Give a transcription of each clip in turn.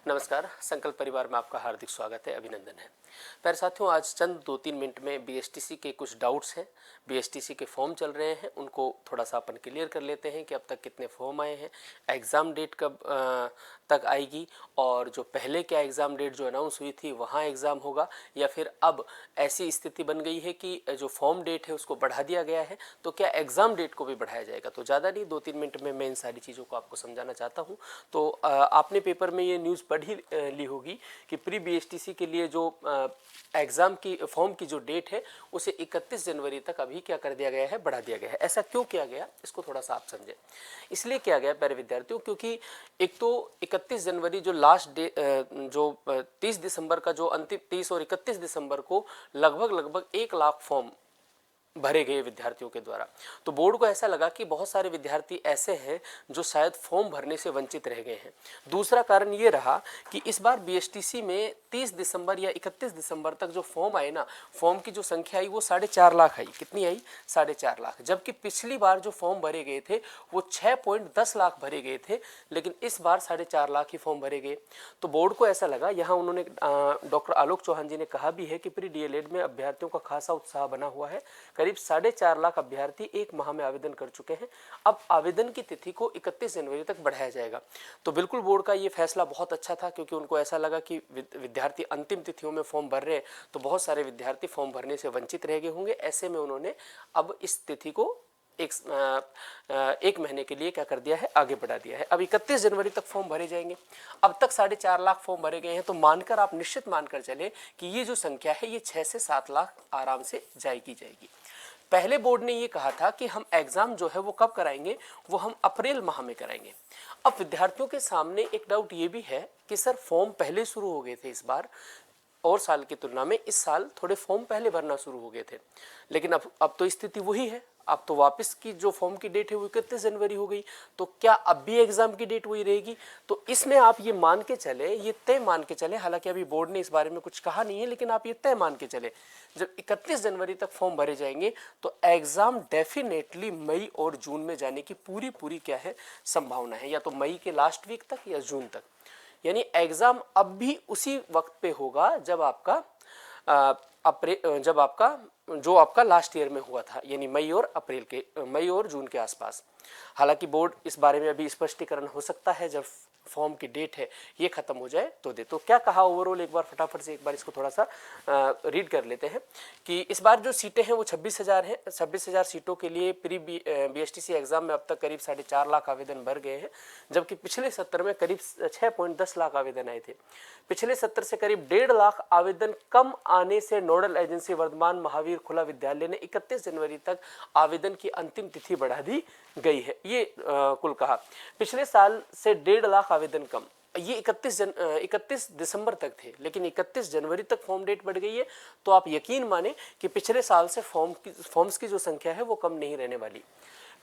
नमस्कार, संकल्प परिवार में आपका हार्दिक स्वागत है, अभिनंदन है। प्यारे साथियों, आज चंद 2-3 मिनट में बीएसटीसी के कुछ डाउट्स हैं। बीएसटीसी के फॉर्म चल रहे हैं, उनको थोड़ा सा अपन क्लियर कर लेते हैं कि अब तक कितने फॉर्म आए हैं, एग्ज़ाम डेट कब तक आएगी, और जो पहले क्या एग्ज़ाम डेट जो अनाउंस हुई थी वहाँ एग्ज़ाम होगा, या फिर अब ऐसी स्थिति बन गई है कि जो फॉर्म डेट है उसको बढ़ा दिया गया है, तो क्या एग्ज़ाम डेट को भी बढ़ाया जाएगा। तो ज़्यादा नहीं, 2-3 मिनट में मैं इन सारी चीज़ों को आपको समझाना चाहता हूँ। तो आपने पेपर में ये न्यूज़ पढ़ ही ली होगी कि प्री बीएसटीसी के लिए जो एग्ज़ाम की फॉर्म की जो डेट है उसे 31 जनवरी तक अभी क्या कर दिया गया है, बढ़ा दिया गया है। ऐसा क्यों किया गया, इसको थोड़ा सा आप समझें। इसलिए किया गया प्यारे विद्यार्थियों, क्योंकि एक तो 31 जनवरी जो लास्ट डे, जो 30 दिसंबर का जो अंतिम 30 और 31 दिसंबर को लगभग 1 लाख फॉर्म भरे गए विद्यार्थियों के द्वारा। तो बोर्ड को ऐसा लगा कि बहुत सारे विद्यार्थी ऐसे हैं जो शायद फॉर्म भरने से वंचित रह गए हैं। दूसरा कारण ये रहा कि इस बार बीएसटीसी में 30 दिसंबर या 31 दिसंबर तक जो फॉर्म आए ना, फॉर्म की जो संख्या आई वो 4.5 लाख आई। कितनी आई? 4.5 लाख। जबकि पिछली बार जो फॉर्म भरे गए थे वो 6.10 लाख भरे गए थे, लेकिन इस बार 4.5 लाख ही फॉर्म भरे गए। तो बोर्ड को ऐसा लगा, यहाँ उन्होंने डॉक्टर आलोक चौहान जी ने कहा भी है कि प्री डीएलएड में अभ्यर्थियों का खासा उत्साह बना हुआ है। करीब 4.5 लाख अभ्यर्थी एक माह में आवेदन कर चुके हैं। अब आवेदन की तिथि को 31 जनवरी तक बढ़ाया जाएगा। तो बिल्कुल बोर्ड का ये फैसला बहुत अच्छा था, क्योंकि उनको ऐसा लगा कि विद्यार्थी अंतिम तिथियों में फॉर्म भर रहे हैं तो बहुत सारे विद्यार्थी फॉर्म भरने से वंचित रह गए होंगे। ऐसे में उन्होंने अब इस तिथि को एक महीने के लिए क्या कर दिया है, आगे बढ़ा दिया है। अब 31 जनवरी तक फॉर्म भरे जाएंगे। अब तक 4.5 लाख फॉर्म भरे गए हैं, तो मानकर आप निश्चित मानकर चले कि ये जो संख्या है ये 6 से 7 लाख आराम से जाएगी। पहले बोर्ड ने ये कहा था कि हम एग्जाम जो है वो कब कराएंगे, वो हम अप्रैल माह में कराएंगे। अब विद्यार्थियों के सामने एक डाउट ये भी है कि सर फॉर्म पहले शुरू हो गए थे इस बार, और साल की तुलना में इस साल थोड़े फॉर्म पहले भरना शुरू हो गए थे, लेकिन अब तो स्थिति वही है। अब तो वापस की जो फॉर्म की डेट है वो 31 जनवरी हो गई, तो क्या अब भी एग्जाम की डेट वही रहेगी? तो इसमें आप ये मान के चले, ये तय मान के चले, हालांकि अभी बोर्ड ने इस बारे में कुछ कहा नहीं है, लेकिन आप ये तय मान के चले जब 31 जनवरी तक फॉर्म भरे जाएंगे तो एग्जाम डेफिनेटली मई और जून में जाने की पूरी क्या है, संभावना है। या तो मई के लास्ट वीक तक या जून तक, यानी एग्जाम अब भी उसी वक्त पे होगा जब आपका जो आपका लास्ट ईयर में हुआ था, यानी मई और जून के आसपास। हालांकि बोर्ड इस बारे में अभी स्पष्टीकरण हो सकता है जब फॉर्म की डेट है ये खत्म हो जाए तो दे। तो क्या कहा ओवरऑल, एक बार फटाफट से एक बार इसको थोड़ा सा रीड कर लेते हैं कि इस बार जो सीटें हैं वो 26,000 हैं। 26,000 सीटों के लिए प्री बीएसटीसी एग्जाम में अब तक करीब 4.5 लाख आवेदन भर गए हैं, जबकि पिछले सत्र में करीब 6.10 लाख आवेदन आए थे। पिछले सत्र से करीब 1.5 लाख आवेदन कम आने से नोडल एजेंसी वर्धमान महावीर खुला विद्यालय ने 31 जनवरी तक आवेदन की अंतिम तिथि बढ़ा दी गई है। ये कुल कहा। पिछले साल से 1.5 लाख आवेदन कम, ये 31 दिसंबर तक थे, लेकिन 31 जनवरी तक फॉर्म डेट बढ़ गई है। तो आप यकीन माने कि पिछले साल से फॉर्म्स की जो संख्या है वो कम नहीं रहने वाली।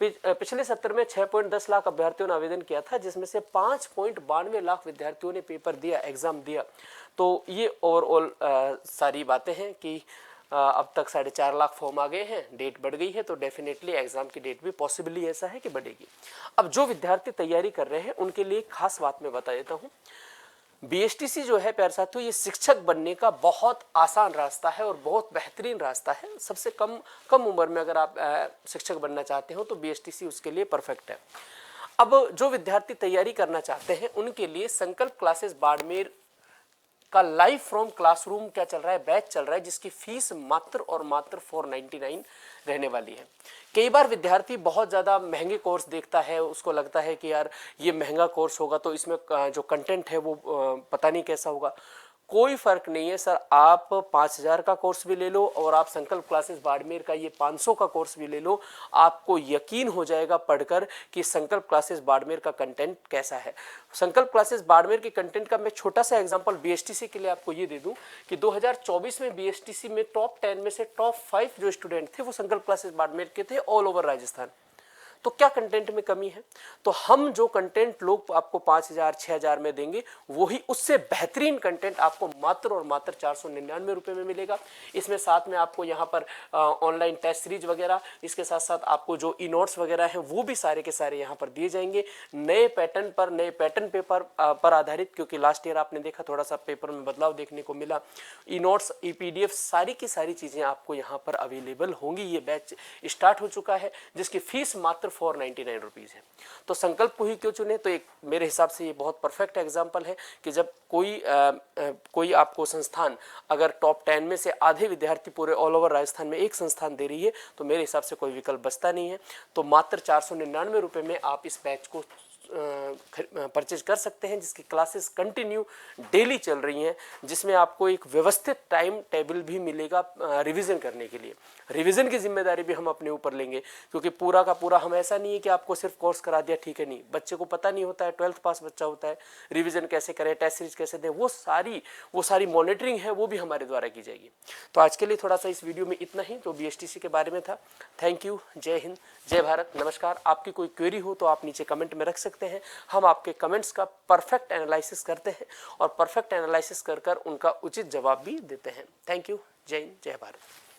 पिछले सत्र में 6.10 लाख अभ्यर्थियों ने आवेदन किया था, जिसमें से 5.92 लाख विद्यार्थियों ने पेपर दिया, एग्जाम दिया। तो ये ओवरऑल सारी बातें हैं कि अब तक 4.5 लाख फॉर्म आ गए हैं, डेट बढ़ गई है, तो डेफिनेटली एग्जाम की डेट भी पॉसिबली ऐसा है कि बढ़ेगी। अब जो विद्यार्थी तैयारी कर रहे हैं उनके लिए खास बात मैं बता देता हूँ। बीएसटीसी जो है प्यारे साथियों, ये शिक्षक बनने का बहुत आसान रास्ता है और बहुत बेहतरीन रास्ता है। सबसे कम उम्र में अगर आप शिक्षक बनना चाहते हो तो बीएसटीसी उसके लिए परफेक्ट है। अब जो विद्यार्थी तैयारी करना चाहते हैं उनके लिए संकल्प क्लासेस बाड़मेर का लाइव फ्रॉम क्लासरूम क्या चल रहा है, बैच चल रहा है, जिसकी फीस मात्र और मात्र 499 रहने वाली है। कई बार विद्यार्थी बहुत ज़्यादा महंगे कोर्स देखता है, उसको लगता है कि यार ये महंगा कोर्स होगा तो इसमें जो कंटेंट है वो पता नहीं कैसा होगा। कोई फ़र्क नहीं है सर, आप 5,000 का कोर्स भी ले लो और आप संकल्प क्लासेस बाड़मेर का ये 500 का कोर्स भी ले लो, आपको यकीन हो जाएगा पढ़कर कि संकल्प क्लासेस बाड़मेर का कंटेंट कैसा है। संकल्प क्लासेस बाड़मेर के कंटेंट का मैं छोटा सा एग्जांपल बीएसटीसी के लिए आपको ये दे दूं कि 2024 में बीएसटीसी में टॉप 10 में से टॉप 5 जो स्टूडेंट थे वो संकल्प क्लासेस बाड़मेर के थे, ऑल ओवर राजस्थान। तो क्या कंटेंट में कमी है? तो हम जो कंटेंट लोग आपको 5,000 6,000 में देंगे वही उससे बेहतरीन कंटेंट आपको मात्र और मात्र 499 रुपये में मिलेगा। इसमें साथ में आपको यहाँ पर ऑनलाइन टेस्ट सीरीज वगैरह, इसके साथ साथ आपको जो ई नोट्स वगैरह हैं वो भी सारे के सारे यहाँ पर दिए जाएंगे, नए पैटर्न पर, नए पैटर्न पेपर पर आधारित, क्योंकि लास्ट ईयर आपने देखा थोड़ा सा पेपर में बदलाव देखने को मिला। ई नोट्स, ई PDF सारी की सारी चीज़ें आपको यहाँ पर अवेलेबल होंगी। ये बैच स्टार्ट हो चुका है जिसकी फीस मात्र 499 रुपीज़ है। तो संकल्प को ही क्यों चुने? तो एक मेरे हिसाब से ये बहुत परफेक्ट एग्जाम्पल है कि जब कोई आपको संस्थान अगर टॉप 10 में से आधे विद्यार्थी पूरे ऑल ओवर राजस्थान में एक संस्थान दे रही है तो मेरे हिसाब से कोई विकल्प बचता नहीं है। तो मात्र 499 रुपये में आप इस बैच को परचेज कर सकते हैं, जिसकी क्लासेस कंटिन्यू डेली चल रही हैं, जिसमें आपको एक व्यवस्थित टाइम टेबल भी मिलेगा रिवीजन करने के लिए। रिवीजन की जिम्मेदारी भी हम अपने ऊपर लेंगे, क्योंकि पूरा का पूरा हम ऐसा नहीं है कि आपको सिर्फ कोर्स करा दिया ठीक है, नहीं, बच्चे को पता नहीं होता है, 12th पास बच्चा होता है, रिवीजन कैसे करें, टेस्ट सीरीज कैसे दें, वो सारी मॉनिटरिंग है वो भी हमारे द्वारा की जाएगी। तो आज के लिए थोड़ा सा इस वीडियो में इतना ही जो BSTC के बारे में था। थैंक यू, जय हिंद, जय भारत, नमस्कार। आपकी कोई क्वेरी हो तो आप नीचे कमेंट में रख सकते हैं, हम आपके कमेंट्स का परफेक्ट एनालिसिस करते हैं और परफेक्ट एनालिसिस कर उनका उचित जवाब भी देते हैं। थैंक यू, जय हिंद, जय भारत।